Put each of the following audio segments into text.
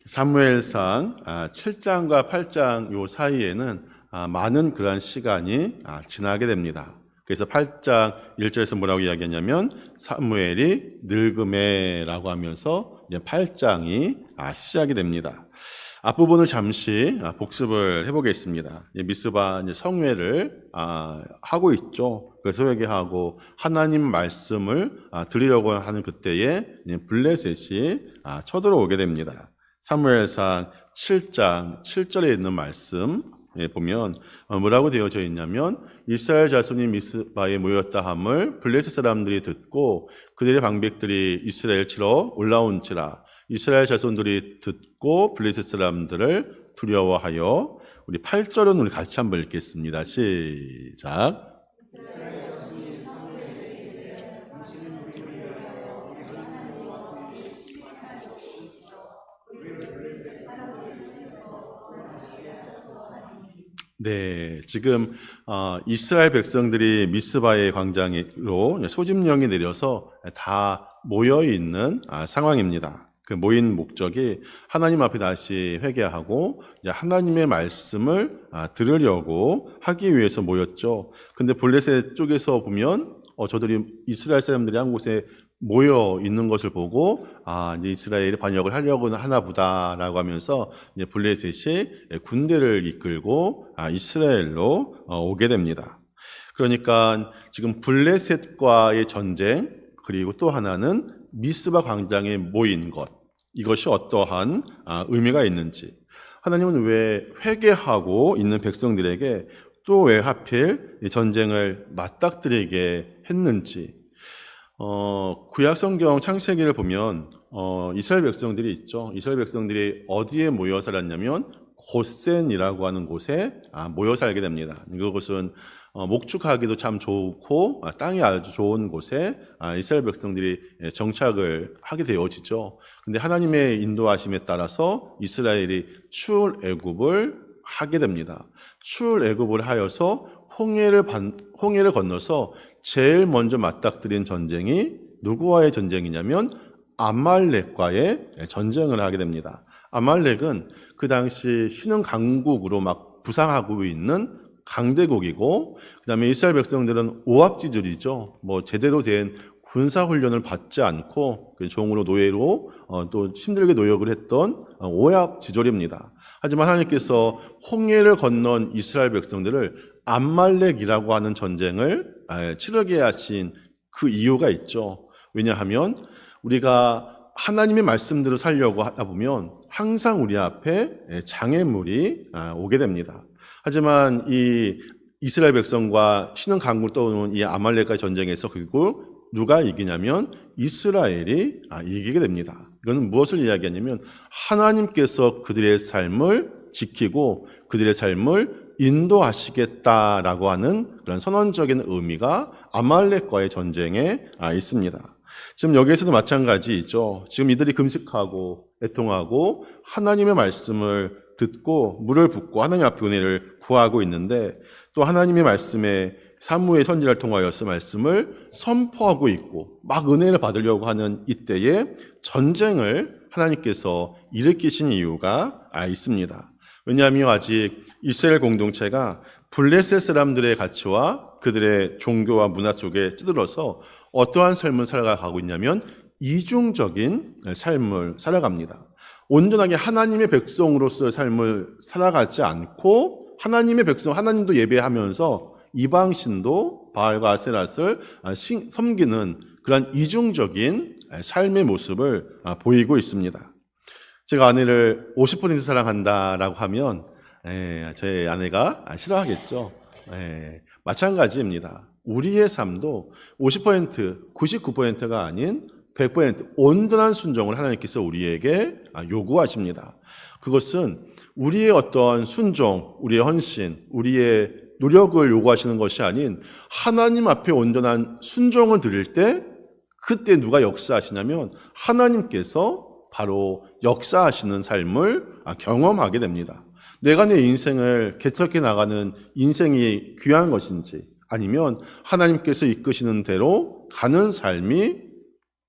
사무엘상 7장과 8장 요 사이에는 많은 그러한 시간이 지나게 됩니다. 그래서 8장 1절에서 뭐라고 이야기하냐면 사무엘이 늙음에라고 하면서 이제 8장이 시작이 됩니다. 앞부분을 잠시 복습을 해보겠습니다. 미스바 성회를 하고 있죠. 그래서 회개하고 하나님 말씀을 드리려고 하는 그때에 블레셋이 쳐들어오게 됩니다. 사무엘상 7장 7절에 있는 말씀 보면 뭐라고 되어져 있냐면 이스라엘 자손이 미스바에 모였다 함을 블레셋 사람들이 듣고 그들의 방백들이 이스라엘 치러 올라온지라. 이스라엘 자손들이 듣고 블레셋 사람들을 두려워하여. 우리 8절은 우리 같이 한번 읽겠습니다. 시작. 네, 지금 이스라엘 백성들이 미스바의 광장으로 소집령이 내려서 다 모여 있는 상황입니다. 그 모인 목적이 하나님 앞에 다시 회개하고 하나님의 말씀을 들으려고 하기 위해서 모였죠. 근데 블레셋 쪽에서 보면 저들이 이스라엘 사람들이 한 곳에 모여 있는 것을 보고 이제 이스라엘이 반역을 하려고 하나 보다라고 하면서 이제 블레셋이 군대를 이끌고 이스라엘로 오게 됩니다. 그러니까 지금 블레셋과의 전쟁, 그리고 또 하나는 미스바 광장에 모인 것, 이것이 어떠한 의미가 있는지, 하나님은 왜 회개하고 있는 백성들에게 또 왜 하필 이 전쟁을 맞닥뜨리게 했는지, 구약 성경 창세기를 보면 이스라엘 백성들이 있죠. 이스라엘 백성들이 어디에 모여 살았냐면 고센이라고 하는 곳에 모여 살게 됩니다. 이것은 목축하기도 참 좋고 땅이 아주 좋은 곳에 이스라엘 백성들이 정착을 하게 되어지죠. 근데 하나님의 인도하심에 따라서 이스라엘이 출애굽을 하게 됩니다. 출애굽을 하여서 홍해를 건너서 제일 먼저 맞닥뜨린 전쟁이 누구와의 전쟁이냐면 아말렉과의 전쟁을 하게 됩니다. 아말렉은 그 당시 신흥 강국으로 막 부상하고 있는 강대국이고, 그 다음에 이스라엘 백성들은 오합지졸이죠. 제대로 된 군사훈련을 받지 않고 종으로 노예로 또 힘들게 노역을 했던 오합지졸입니다. 하지만 하나님께서 홍해를 건넌 이스라엘 백성들을 암말렉이라고 하는 전쟁을 치르게 하신 그 이유가 있죠. 왜냐하면 우리가 하나님의 말씀대로 살려고 하다 보면 항상 우리 앞에 장애물이 오게 됩니다. 하지만 이 이스라엘 백성과 신흥 강국을 떠오는 이 아말렉과의 전쟁에서 결국 누가 이기냐면 이스라엘이 이기게 됩니다. 이거는 무엇을 이야기하냐면 하나님께서 그들의 삶을 지키고 그들의 삶을 인도하시겠다라고 하는 그런 선언적인 의미가 아말렉과의 전쟁에 있습니다. 지금 여기에서도 마찬가지이죠. 지금 이들이 금식하고 애통하고 하나님의 말씀을 듣고 물을 붓고 하나님 앞에 은혜를 구하고 있는데, 또 하나님의 말씀에 사무엘 선지자를 통하여서 말씀을 선포하고 있고 막 은혜를 받으려고 하는 이때에 전쟁을 하나님께서 일으키신 이유가 있습니다. 왜냐하면 아직 이스라엘 공동체가 블레셋 사람들의 가치와 그들의 종교와 문화 속에 찌들어서 어떠한 삶을 살아가고 있냐면 이중적인 삶을 살아갑니다. 온전하게 하나님의 백성으로서의 삶을 살아가지 않고 하나님의 백성, 하나님도 예배하면서 이방신도 바알과 아세라를 섬기는 그런 이중적인 삶의 모습을 보이고 있습니다. 제가 아내를 50% 사랑한다라고 하면 제 아내가 싫어하겠죠. 마찬가지입니다. 우리의 삶도 50%, 99%가 아닌 100% 온전한 순종을 하나님께서 우리에게 요구하십니다. 그것은 우리의 어떤 순종, 우리의 헌신, 우리의 노력을 요구하시는 것이 아닌 하나님 앞에 온전한 순종을 드릴 때 그때 누가 역사하시냐면 하나님께서 바로 역사하시는 삶을 경험하게 됩니다. 내가 내 인생을 개척해 나가는 인생이 귀한 것인지 아니면 하나님께서 이끄시는 대로 가는 삶이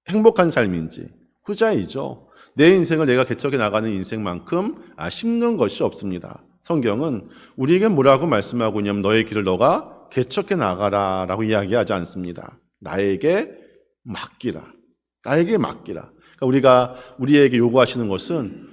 행복한 삶인지 후자이죠. 내 인생을 내가 개척해 나가는 인생만큼 힘든 것이 없습니다. 성경은 우리에게 뭐라고 말씀하고 있냐면 너의 길을 너가 개척해 나가라 라고 이야기하지 않습니다. 나에게 맡기라. 나에게 맡기라. 그러니까 우리가 우리에게 요구하시는 것은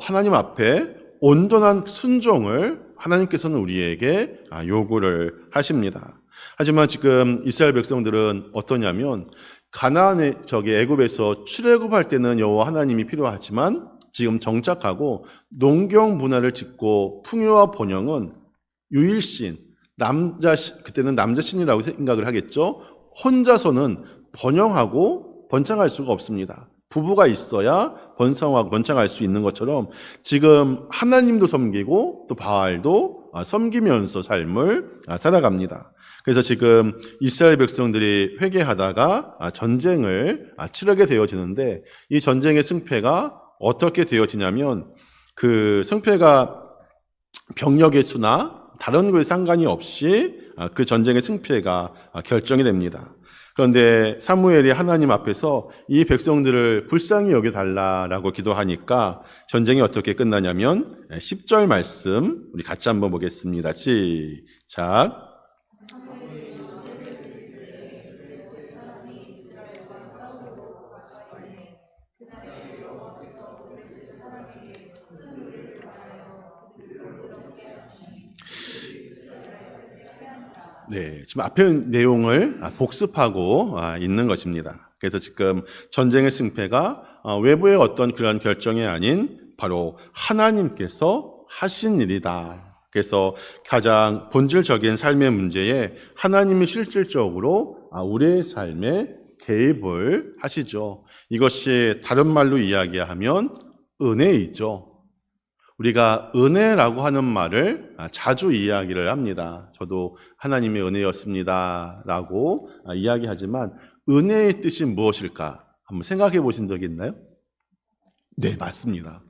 하나님 앞에 온전한 순종을 하나님께서는 우리에게 요구를 하십니다. 하지만 지금 이스라엘 백성들은 어떠냐면 가나안의 애굽에서 출애굽할 때는 여호와 하나님이 필요하지만 지금 정착하고 농경 문화를 짓고 풍요와 번영은 유일신, 그때는 남자신이라고 생각을 하겠죠. 혼자서는 번영하고 번창할 수가 없습니다. 부부가 있어야 번성하고 번창할 수 있는 것처럼 지금 하나님도 섬기고 또 바알도 섬기면서 삶을 살아갑니다. 그래서 지금 이스라엘 백성들이 회개하다가 전쟁을 치르게 되어지는데 이 전쟁의 승패가 어떻게 되어지냐면 그 승패가 병력의 수나 다른 것에 상관이 없이 그 전쟁의 승패가 결정이 됩니다. 그런데 사무엘이 하나님 앞에서 이 백성들을 불쌍히 여겨달라라고 기도하니까 전쟁이 어떻게 끝나냐면 10절 말씀 우리 같이 한번 보겠습니다. 시작. 네, 지금 앞에 내용을 복습하고 있는 것입니다. 그래서 지금 전쟁의 승패가 외부의 어떤 그런 결정이 아닌 바로 하나님께서 하신 일이다. 그래서 가장 본질적인 삶의 문제에 하나님이 실질적으로 우리의 삶에 개입을 하시죠. 이것이 다른 말로 이야기하면 은혜이죠. 우리가 은혜라고 하는 말을 자주 이야기를 합니다. 저도 하나님의 은혜였습니다 라고 이야기하지만 은혜의 뜻이 무엇일까? 한번 생각해 보신 적이 있나요? 네, 맞습니다.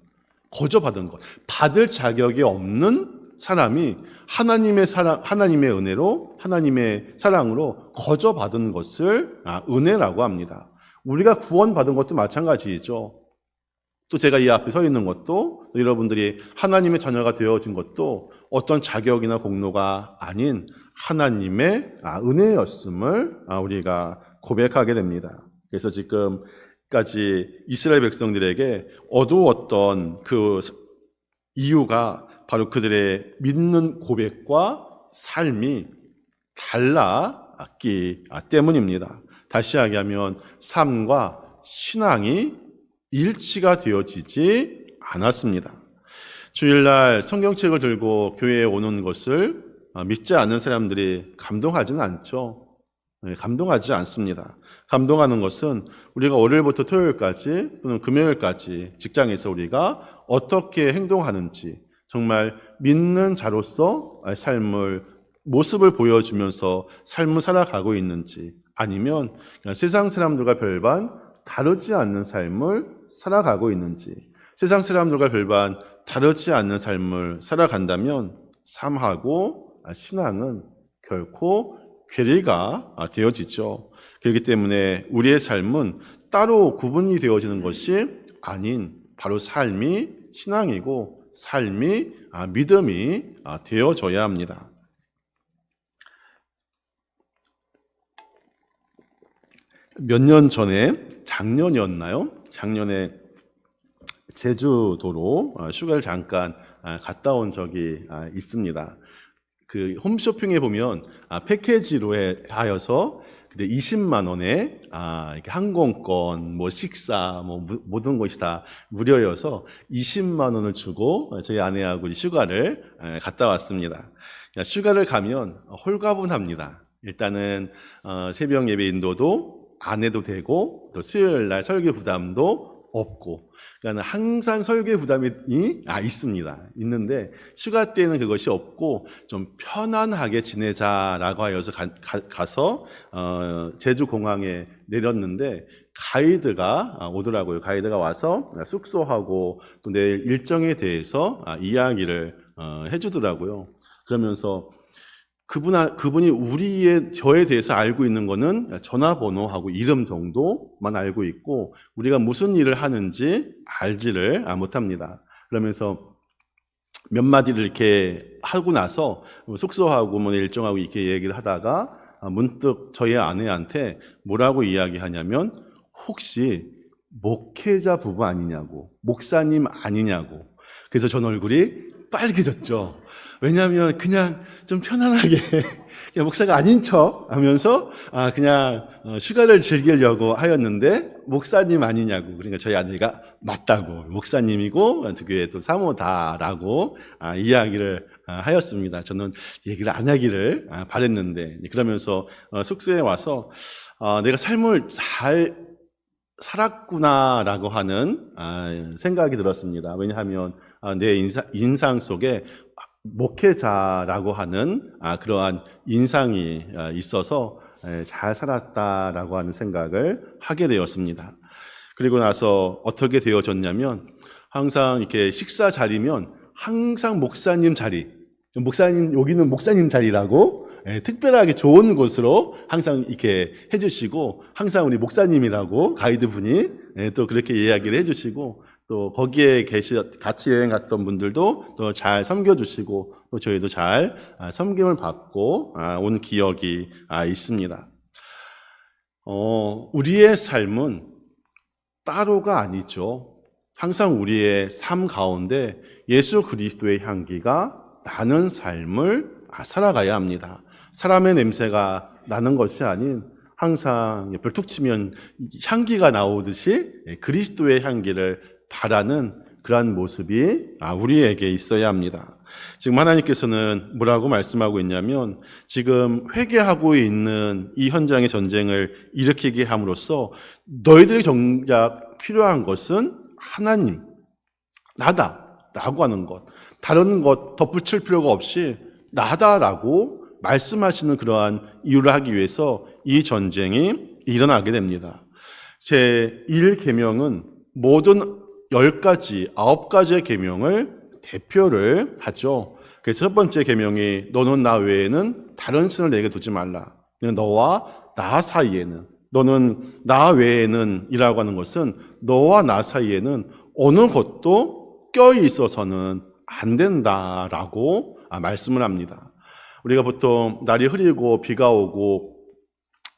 거저받은 것. 받을 자격이 없는 사람이 하나님의 사랑, 하나님의 은혜로, 하나님의 사랑으로 거저받은 것을 은혜라고 합니다. 우리가 구원받은 것도 마찬가지이죠. 또 제가 이 앞에 서 있는 것도 여러분들이 하나님의 자녀가 되어진 것도 어떤 자격이나 공로가 아닌 하나님의 은혜였음을 우리가 고백하게 됩니다. 그래서 지금까지 이스라엘 백성들에게 어두웠던 그 이유가 바로 그들의 믿는 고백과 삶이 달랐기 때문입니다. 다시 이야기하면 삶과 신앙이 일치가 되어지지 않았습니다. 주일날 성경책을 들고 교회에 오는 것을 믿지 않는 사람들이 감동하지는 않죠. 감동하지 않습니다. 감동하는 것은 우리가 월요일부터 토요일까지 또는 금요일까지 직장에서 우리가 어떻게 행동하는지 정말 믿는 자로서 삶을 모습을 보여주면서 삶을 살아가고 있는지 아니면 세상 사람들과 별반 다르지 않는 삶을 살아가고 있는지 세상 사람들과 별반 다르지 않는 삶을 살아간다면 삶하고 신앙은 결코 괴리가 되어지죠. 그렇기 때문에 우리의 삶은 따로 구분이 되어지는 것이 아닌 바로 삶이 신앙이고 삶이 믿음이 되어져야 합니다. 몇 년 전에 작년이었나요? 작년에 제주도로 휴가를 잠깐 갔다 온 적이 있습니다. 그 홈쇼핑에 보면 패키지로 하여서 20만 원에 이렇게 항공권, 뭐 식사, 뭐 모든 것이 다 무료여서 20만 원을 주고 저희 아내하고 휴가를 갔다 왔습니다. 휴가를 가면 홀가분합니다. 일단은 새벽 예배 인도도 안 해도 되고 또 수요일 날 설교 부담도 없고 그러니까 항상 설교 부담이 있습니다. 있는데 휴가 때는 그것이 없고 좀 편안하게 지내자라고 하여서 가서 제주 공항에 내렸는데 가이드가 오더라고요. 가이드가 와서 숙소하고 또 내일 일정에 대해서 이야기를 해주더라고요. 그러면서 그분이 저에 대해서 알고 있는 거는 전화번호하고 이름 정도만 알고 있고, 우리가 무슨 일을 하는지 알지를 못합니다. 그러면서 몇 마디를 이렇게 하고 나서 숙소하고 뭐 일정하고 이렇게 얘기를 하다가 문득 저희 아내한테 뭐라고 이야기하냐면, 혹시 목회자 부부 아니냐고, 목사님 아니냐고. 그래서 전 얼굴이 빨개졌죠. 왜냐하면 그냥 좀 편안하게 그냥 목사가 아닌 척 하면서 그냥 휴가를 즐기려고 하였는데 목사님 아니냐고. 그러니까 저희 아내가 맞다고, 목사님이고 교회 또 사모다라고 이야기를 하였습니다. 저는 얘기를 안 하기를 바랬는데, 그러면서 숙소에 와서 내가 삶을 잘 살았구나라고 하는 생각이 들었습니다. 왜냐하면 내 인상 속에 목회자라고 하는 그러한 인상이 있어서 잘 살았다라고 하는 생각을 하게 되었습니다. 그리고 나서 어떻게 되어졌냐면, 항상 이렇게 식사 자리면 항상 목사님 자리, 여기는 목사님 자리라고 특별하게 좋은 곳으로 항상 이렇게 해주시고, 항상 우리 목사님이라고 가이드분이 또 그렇게 이야기를 해주시고, 또 거기에 같이 여행 갔던 분들도 또 잘 섬겨주시고, 또 저희도 잘 섬김을 받고 온 기억이 있습니다. 우리의 삶은 따로가 아니죠. 항상 우리의 삶 가운데 예수 그리스도의 향기가 나는 삶을 살아가야 합니다. 사람의 냄새가 나는 것이 아닌, 항상 별툭 치면 향기가 나오듯이 그리스도의 향기를 바라는 그러한 모습이 우리에게 있어야 합니다. 지금 하나님께서는 뭐라고 말씀하고 있냐면, 지금 회개하고 있는 이 현장의 전쟁을 일으키게 함으로써 너희들이 정작 필요한 것은 하나님, 나다라고 하는 것, 다른 것 덧붙일 필요가 없이 나다라고 말씀하시는 그러한 이유를 하기 위해서 이 전쟁이 일어나게 됩니다. 제 1계명은 모든 10가지, 9가지의 계명을 대표를 하죠. 그래서 첫 번째 계명이 너는 나 외에는 다른 신을 내게 두지 말라. 너와 나 사이에는, 너는 나 외에는 이라고 하는 것은 너와 나 사이에는 어느 것도 껴있어서는 안 된다라고 말씀을 합니다. 우리가 보통 날이 흐리고 비가 오고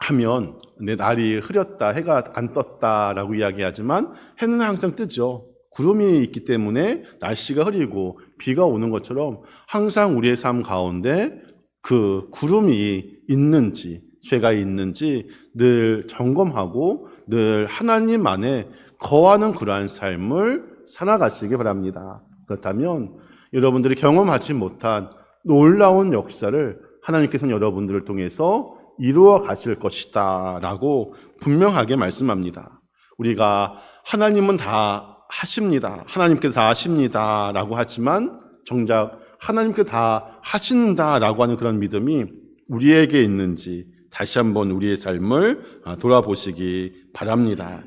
하면 내 날이 흐렸다, 해가 안 떴다라고 이야기하지만 해는 항상 뜨죠. 구름이 있기 때문에 날씨가 흐리고 비가 오는 것처럼 항상 우리의 삶 가운데 그 구름이 있는지, 죄가 있는지 늘 점검하고 늘 하나님 안에 거하는 그러한 삶을 살아가시기 바랍니다. 그렇다면 여러분들이 경험하지 못한 놀라운 역사를 하나님께서는 여러분들을 통해서 이루어 가실 것이다 라고 분명하게 말씀합니다. 우리가 하나님은 다 하십니다, 하나님께서 다 하십니다 라고 하지만 정작 하나님께서 다 하신다 라고 하는 그런 믿음이 우리에게 있는지 다시 한번 우리의 삶을 돌아보시기 바랍니다.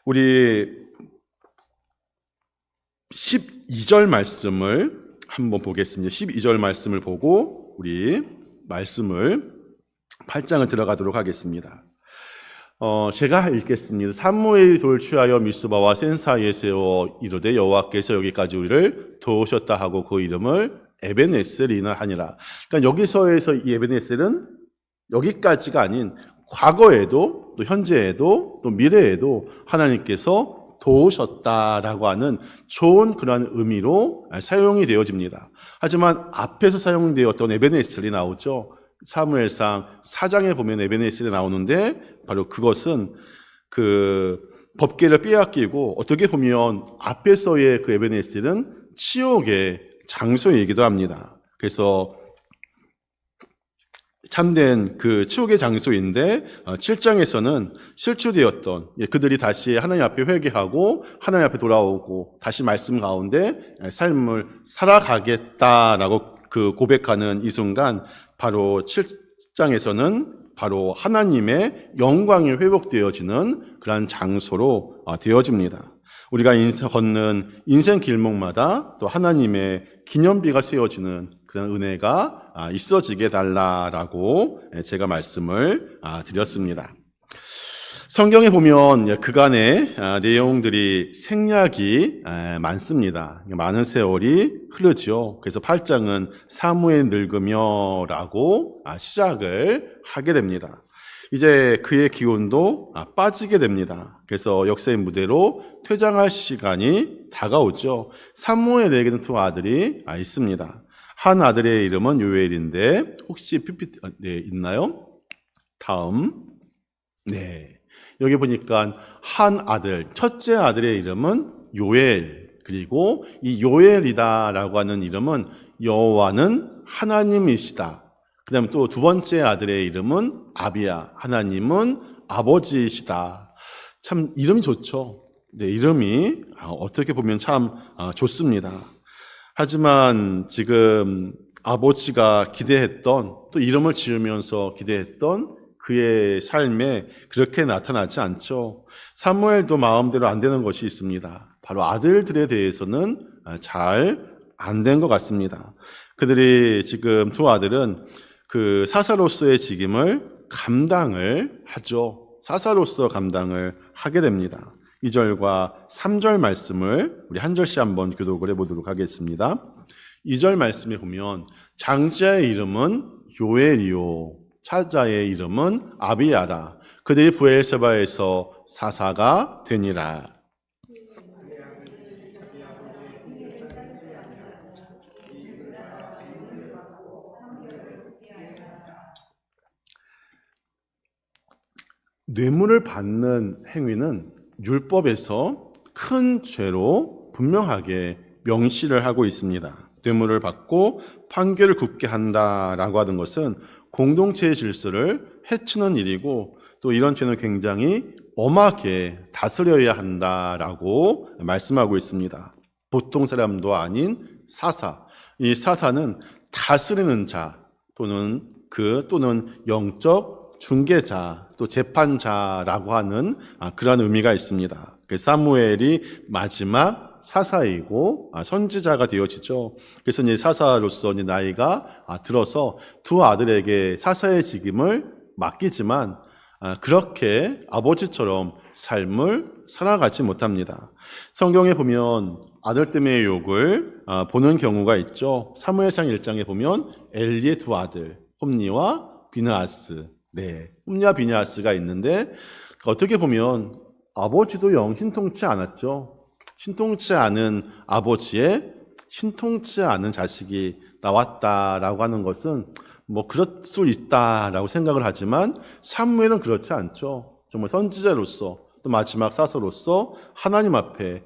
우리 12절 말씀을 한번 보겠습니다. 12절 말씀을 보고 우리 말씀을 8장을 들어가도록 하겠습니다. 제가 읽겠습니다. 사무엘이 돌 취하여 미스바와 센 사이에 세워 이르되 여호와께서 여기까지 우리를 도우셨다 하고 그 이름을 에벤에셀이나 하니라. 그러니까 여기서에서 이 에벤에셀은 여기까지가 아닌 과거에도 또 현재에도 또 미래에도 하나님께서 도우셨다라고 하는 좋은 그런 의미로 사용이 되어집니다. 하지만 앞에서 사용되었던 에벤에셀이 나오죠. 사무엘상 4장에 보면 에벤에셀이 나오는데 바로 그것은 그 법궤를 빼앗기고 어떻게 보면 앞에서의 그 에벤에셀은 치욕의 장소이기도 합니다. 그래서 참된 그 치욕의 장소인데 7장에서는 실추되었던 그들이 다시 하나님 앞에 회개하고 하나님 앞에 돌아오고 다시 말씀 가운데 삶을 살아가겠다라고 그 고백하는 이 순간 바로 7장에서는 바로 하나님의 영광이 회복되어지는 그러한 장소로 되어집니다. 우리가 걷는 인생 길목마다 또 하나님의 기념비가 세워지는 그런 은혜가 있어지게 달라라고 제가 말씀을 드렸습니다. 성경에 보면 그간의 내용들이 생략이 많습니다. 많은 세월이 흐르죠. 그래서 8장은 사무엘 늙으며라고 시작을 하게 됩니다. 이제 그의 기운도 빠지게 됩니다. 그래서 역사의 무대로 퇴장할 시간이 다가오죠. 사무엘에게는 두 아들이 있습니다. 한 아들의 이름은 요엘인데 혹시 PPT 있나요? 다음. 네. 여기 보니까 한 아들, 첫째 아들의 이름은 요엘, 그리고 이 요엘이다라고 하는 이름은 여호와는 하나님이시다. 그 다음에 또 두 번째 아들의 이름은 아비야, 하나님은 아버지이시다. 참 이름이 좋죠. 네, 이름이 어떻게 보면 참 좋습니다. 하지만 지금 아버지가 기대했던, 또 이름을 지으면서 기대했던 그의 삶에 그렇게 나타나지 않죠. 사무엘도 마음대로 안 되는 것이 있습니다. 바로 아들들에 대해서는 잘 안 된 것 같습니다. 그들이 지금 두 아들은 그 사사로서의 직임을 감당을 하죠. 사사로서 감당을 하게 됩니다. 2절과 3절 말씀을 우리 한 절씩 한번 교독을 해보도록 하겠습니다. 2절 말씀에 보면 장자의 이름은 요엘이요 차자의 이름은 아비야라. 그들이 브엘세바에서 사사가 되니라. 뇌물을 받는 행위는 율법에서 큰 죄로 분명하게 명시를 하고 있습니다. 뇌물을 받고 판결을 굳게 한다라고 하는 것은 공동체의 질서를 해치는 일이고 또 이런 죄는 굉장히 엄하게 다스려야 한다라고 말씀하고 있습니다. 보통 사람도 아닌 사사. 이 사사는 다스리는 자 또는 영적 중개자 또 재판자라고 하는 그런 의미가 있습니다. 사무엘이 마지막 사사이고 선지자가 되어지죠. 그래서 이제 사사로서 이제 나이가 들어서 두 아들에게 사사의 직임을 맡기지만 그렇게 아버지처럼 삶을 살아가지 못합니다. 성경에 보면 아들 때문에 욕을 보는 경우가 있죠. 사무엘상 1장에 보면 엘리의 두 아들 홈니와 비느하스, 홈니와 비느하스가 있는데 어떻게 보면 아버지도 영 신통치 않았죠. 신통치 않은 아버지의 신통치 않은 자식이 나왔다라고 하는 것은 뭐 그럴 수 있다라고 생각을 하지만 사무엘은 그렇지 않죠. 정말 선지자로서 또 마지막 사서로서 하나님 앞에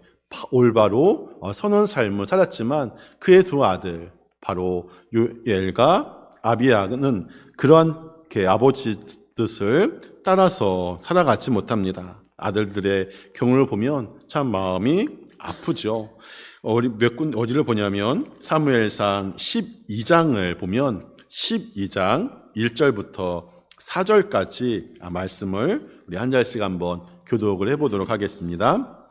올바로 서는 삶을 살았지만 그의 두 아들 바로 요엘과 아비야는 그렇게 아버지 뜻을 따라서 살아가지 못합니다. 아들들의 경우를 보면 참 마음이 아프죠. 어디를 보냐면 사무엘상 12장을 보면 12장 1절부터 4절까지 말씀을 우리 한 절씩 한번 교독을 해보도록 하겠습니다.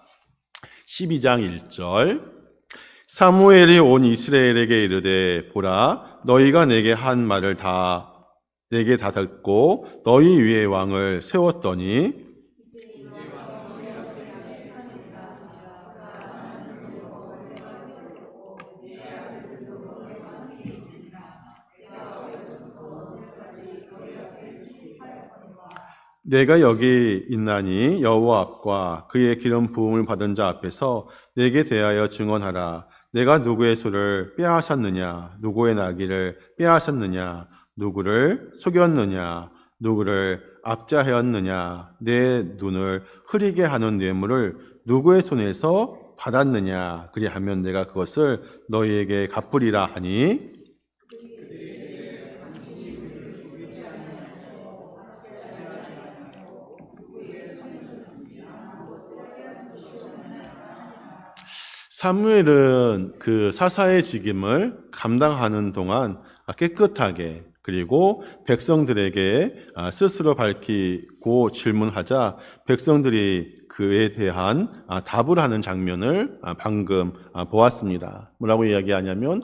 12장 1절 사무엘이 온 이스라엘에게 이르되 보라 너희가 내게 한 말을 내게 다 듣고 너희 위에 왕을 세웠더니 내가 여기 있나니 여호와 앞과 그의 기름 부음을 받은 자 앞에서 내게 대하여 증언하라. 내가 누구의 소를 빼앗았느냐, 누구의 나귀를 빼앗았느냐, 누구를 속였느냐, 누구를 압자하였느냐, 내 눈을 흐리게 하는 뇌물을 누구의 손에서 받았느냐, 그리하면 내가 그것을 너희에게 갚으리라 하니 사무엘은 그 사사의 직임을 감당하는 동안 깨끗하게 그리고 백성들에게 스스로 밝히고 질문하자 백성들이 그에 대한 답을 하는 장면을 방금 보았습니다. 뭐라고 이야기하냐면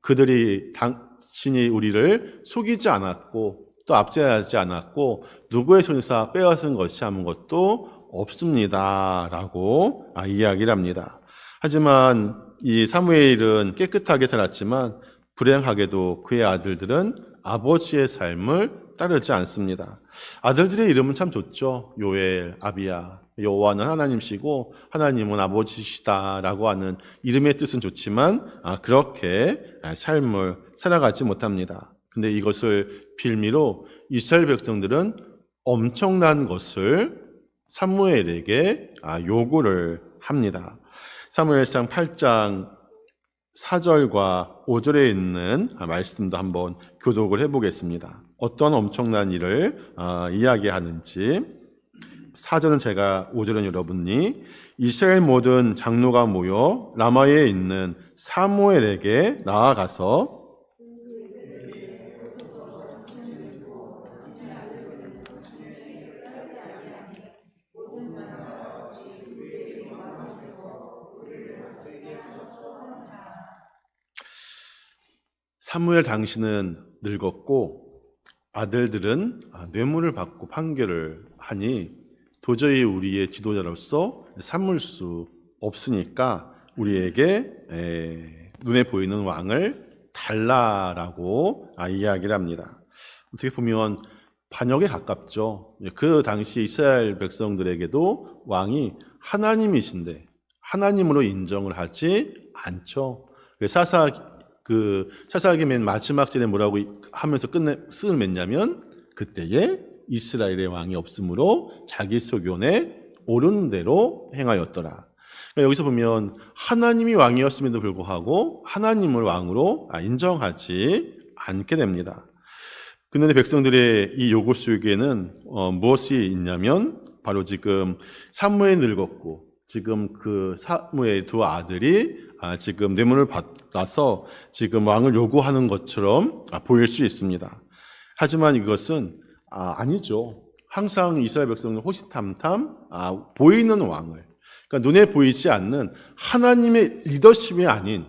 그들이 당신이 우리를 속이지 않았고 또 압제하지 않았고 누구의 손에서 빼앗은 것이 아무것도 없습니다. 라고 이야기를 합니다. 하지만 이 사무엘은 깨끗하게 살았지만 불행하게도 그의 아들들은 아버지의 삶을 따르지 않습니다. 아들들의 이름은 참 좋죠. 요엘, 아비야. 여호와는 하나님이시고 하나님은 아버지시다라고 하는 이름의 뜻은 좋지만 그렇게 삶을 살아가지 못합니다. 근데 이것을 빌미로 이스라엘 백성들은 엄청난 것을 사무엘에게 요구를 합니다. 사무엘상 8장 4절과 5절에 있는 말씀도 한번 교독을 해보겠습니다. 어떤 엄청난 일을 이야기하는지. 4절은 제가, 5절은 여러분이 이스라엘 모든 장로가 모여 라마에 있는 사무엘에게 나아가서 사무엘 당신은 늙었고 아들들은 뇌물을 받고 판결을 하니 도저히 우리의 지도자로서 삼을 수 없으니까 우리에게 눈에 보이는 왕을 달라라고 이야기를 합니다. 어떻게 보면 반역에 가깝죠. 그 당시 이스라엘 백성들에게도 왕이 하나님이신데 하나님으로 인정을 하지 않죠. 사사기 맨 마지막 절에 뭐라고 하면서 쓴을 맺냐면 그때에 이스라엘의 왕이 없으므로 자기 소견에 옳은 대로 행하였더라. 그러니까 여기서 보면 하나님이 왕이었음에도 불구하고 하나님을 왕으로 인정하지 않게 됩니다. 그런데 백성들의 이 요구 속에는 무엇이 있냐면 바로 지금 사무엘이 늙었고 지금 그 사무엘의 두 아들이 지금 뇌물을 받아서 지금 왕을 요구하는 것처럼 보일 수 있습니다. 하지만 이것은 아니죠. 항상 이스라엘 백성은 호시탐탐 보이는 왕을, 그러니까 눈에 보이지 않는 하나님의 리더십이 아닌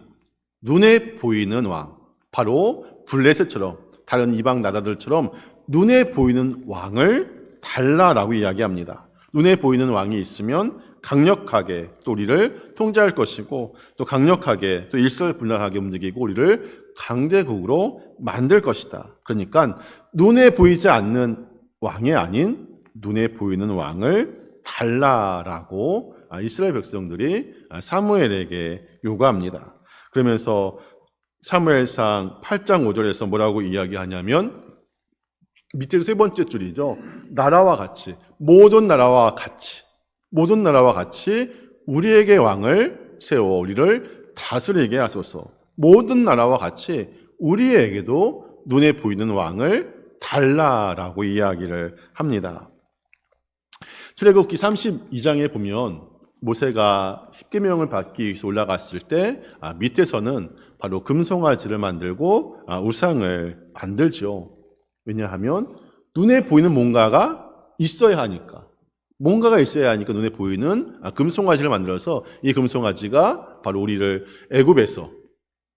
눈에 보이는 왕, 바로 블레셋처럼 다른 이방 나라들처럼 눈에 보이는 왕을 달라라고 이야기합니다. 눈에 보이는 왕이 있으면 강력하게 또 우리를 통제할 것이고 또 강력하게 또 일사불란하게 움직이고 우리를 강대국으로 만들 것이다. 그러니까 눈에 보이지 않는 왕이 아닌 눈에 보이는 왕을 달라라고 이스라엘 백성들이 사무엘에게 요구합니다. 그러면서 사무엘상 8장 5절에서 뭐라고 이야기하냐면 밑에 세 번째 줄이죠. 나라와 같이, 모든 나라와 같이 우리에게 왕을 세워 우리를 다스리게 하소서. 모든 나라와 같이 우리에게도 눈에 보이는 왕을 달라라고 이야기를 합니다. 출애굽기 32장에 보면 모세가 십계명을 받기 위해서 올라갔을 때 밑에서는 바로 금송아지를 만들고 우상을 만들죠. 왜냐하면 눈에 보이는 뭔가가 있어야 하니까. 눈에 보이는 금송아지를 만들어서 이 금송아지가 바로 우리를 애굽에서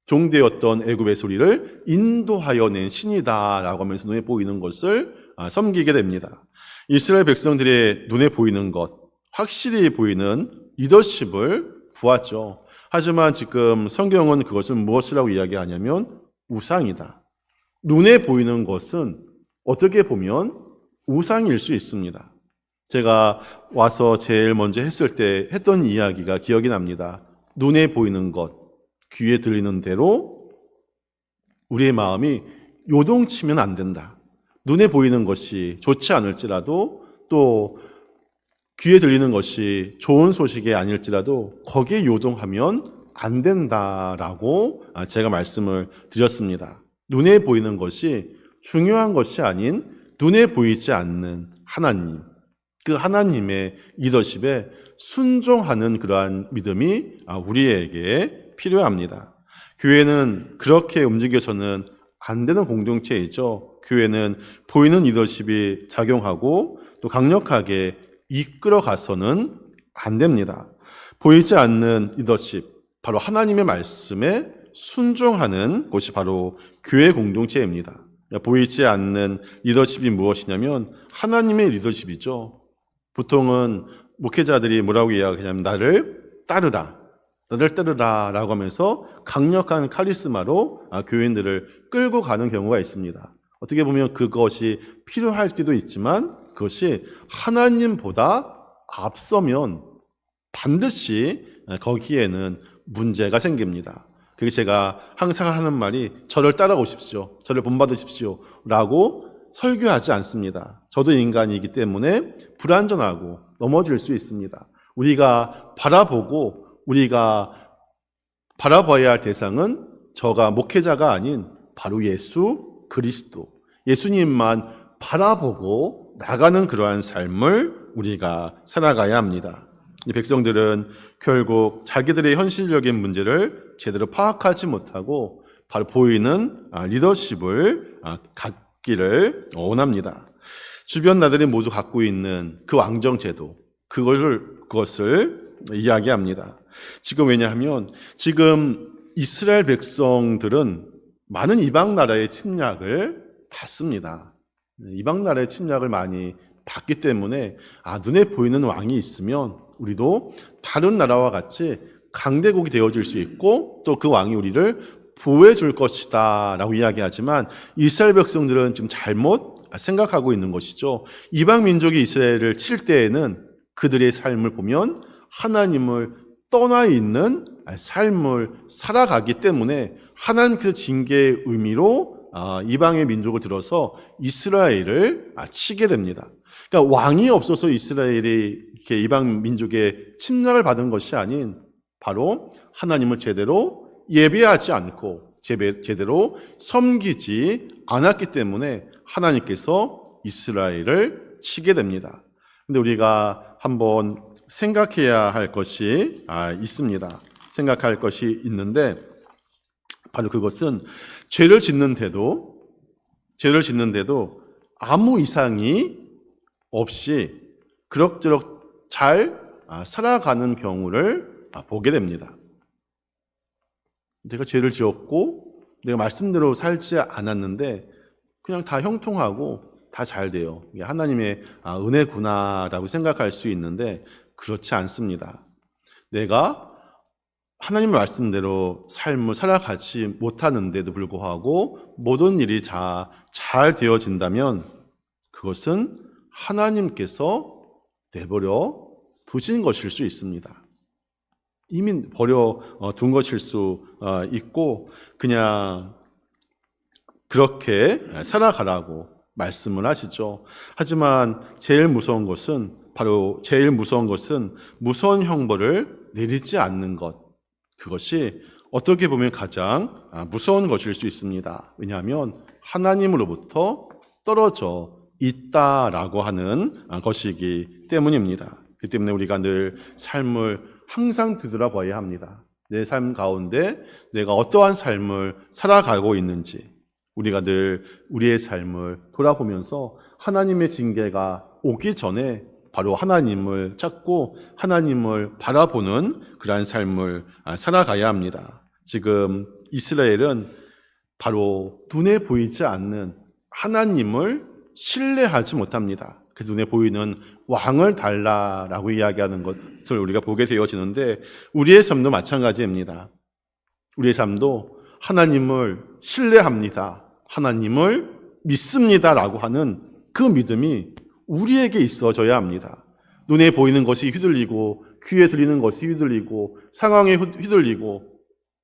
종되었던 애굽의 우리를 인도하여 낸 신이다라고 하면서 눈에 보이는 것을 섬기게 됩니다. 이스라엘 백성들의 눈에 보이는 것, 확실히 보이는 리더십을 구하죠. 하지만 지금 성경은 그것을 무엇이라고 이야기하냐면 우상이다. 눈에 보이는 것은 어떻게 보면 우상일 수 있습니다. 제가 와서 제일 먼저 했던 이야기가 기억이 납니다. 눈에 보이는 것, 귀에 들리는 대로 우리의 마음이 요동치면 안 된다. 눈에 보이는 것이 좋지 않을지라도 또 귀에 들리는 것이 좋은 소식이 아닐지라도 거기에 요동하면 안 된다라고 제가 말씀을 드렸습니다. 눈에 보이는 것이 중요한 것이 아닌 눈에 보이지 않는 하나님, 그 하나님의 리더십에 순종하는 그러한 믿음이 우리에게 필요합니다. 교회는 그렇게 움직여서는 안 되는 공동체이죠. 교회는 보이는 리더십이 작용하고 또 강력하게 이끌어 가서는 안 됩니다. 보이지 않는 리더십, 바로 하나님의 말씀에 순종하는 곳이 바로 교회 공동체입니다. 보이지 않는 리더십이 무엇이냐면 하나님의 리더십이죠. 보통은 목회자들이 뭐라고 이야기하냐면 나를 따르라 라고 하면서 강력한 카리스마로 교인들을 끌고 가는 경우가 있습니다. 어떻게 보면 그것이 필요할 때도 있지만 그것이 하나님보다 앞서면 반드시 거기에는 문제가 생깁니다. 그래서 제가 항상 하는 말이 저를 따라오십시오. 저를 본받으십시오. 라고 설교하지 않습니다. 저도 인간이기 때문에 불완전하고 넘어질 수 있습니다. 우리가 바라봐야 할 대상은 저가 목회자가 아닌 바로 예수 그리스도, 예수님만 바라보고 나가는 그러한 삶을 우리가 살아가야 합니다. 이 백성들은 결국 자기들의 현실적인 문제를 제대로 파악하지 못하고 바로 보이는 리더십을 갖기를 원합니다. 주변 나라들이 모두 갖고 있는 그 왕정제도, 그것을 이야기합니다. 왜냐하면 지금 이스라엘 백성들은 많은 이방 나라의 침략을 받습니다. 이방 나라의 침략을 많이 받기 때문에 눈에 보이는 왕이 있으면 우리도 다른 나라와 같이 강대국이 되어질 수 있고 또 그 왕이 우리를 보호해 줄 것이다 라고 이야기하지만 이스라엘 백성들은 지금 잘못 생각하고 있는 것이죠. 이방 민족이 이스라엘을 칠 때에는 그들의 삶을 보면 하나님을 떠나 있는 삶을 살아가기 때문에 하나님께서 징계의 의미로 이방의 민족을 들어서 이스라엘을 치게 됩니다. 그러니까 왕이 없어서 이스라엘이 이렇게 이방 민족의 침략을 받은 것이 아닌 바로 하나님을 제대로 예배하지 않고 제대로 섬기지 않았기 때문에 하나님께서 이스라엘을 치게 됩니다. 근데 우리가 한번 생각해야 할 것이 있습니다. 생각할 것이 있는데 바로 그것은 죄를 짓는데도 아무 이상이 없이 그럭저럭 잘 살아가는 경우를 보게 됩니다. 내가 죄를 지었고 내가 말씀대로 살지 않았는데 그냥 다 형통하고 다 잘 돼요. 이게 하나님의 은혜구나라고 생각할 수 있는데 그렇지 않습니다. 내가 하나님의 말씀대로 삶을 살아가지 못하는데도 불구하고 모든 일이 잘 되어진다면 그것은 하나님께서 내버려 두신 것일 수 있습니다. 이미 버려 둔 것일 수 있고 그냥 그렇게 살아가라고 말씀을 하시죠. 하지만 제일 무서운 것은 무서운 형벌을 내리지 않는 것. 그것이 어떻게 보면 가장 무서운 것일 수 있습니다. 왜냐하면 하나님으로부터 떨어져 있다라고 하는 것이기 때문입니다. 그렇기 때문에 우리가 늘 삶을 항상 뒤돌아봐야 합니다. 내 삶 가운데 내가 어떠한 삶을 살아가고 있는지 우리가 늘 우리의 삶을 돌아보면서 하나님의 징계가 오기 전에 바로 하나님을 찾고 하나님을 바라보는 그러한 삶을 살아가야 합니다. 지금 이스라엘은 바로 눈에 보이지 않는 하나님을 신뢰하지 못합니다. 그래서 눈에 보이는 왕을 달라라고 이야기하는 것을 우리가 보게 되어지는데 우리의 삶도 마찬가지입니다. 우리의 삶도 하나님을 신뢰합니다. 하나님을 믿습니다라고 하는 그 믿음이 우리에게 있어져야 합니다. 눈에 보이는 것이 휘둘리고 귀에 들리는 것이 휘둘리고 상황에 휘둘리고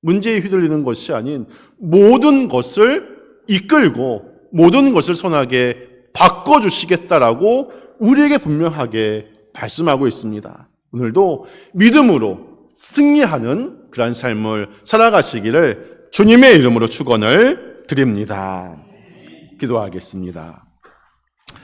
문제에 휘둘리는 것이 아닌 모든 것을 이끌고 모든 것을 선하게 바꿔주시겠다라고 우리에게 분명하게 말씀하고 있습니다. 오늘도 믿음으로 승리하는 그러한 삶을 살아가시기를 주님의 이름으로 축원을 드립니다. 기도하겠습니다.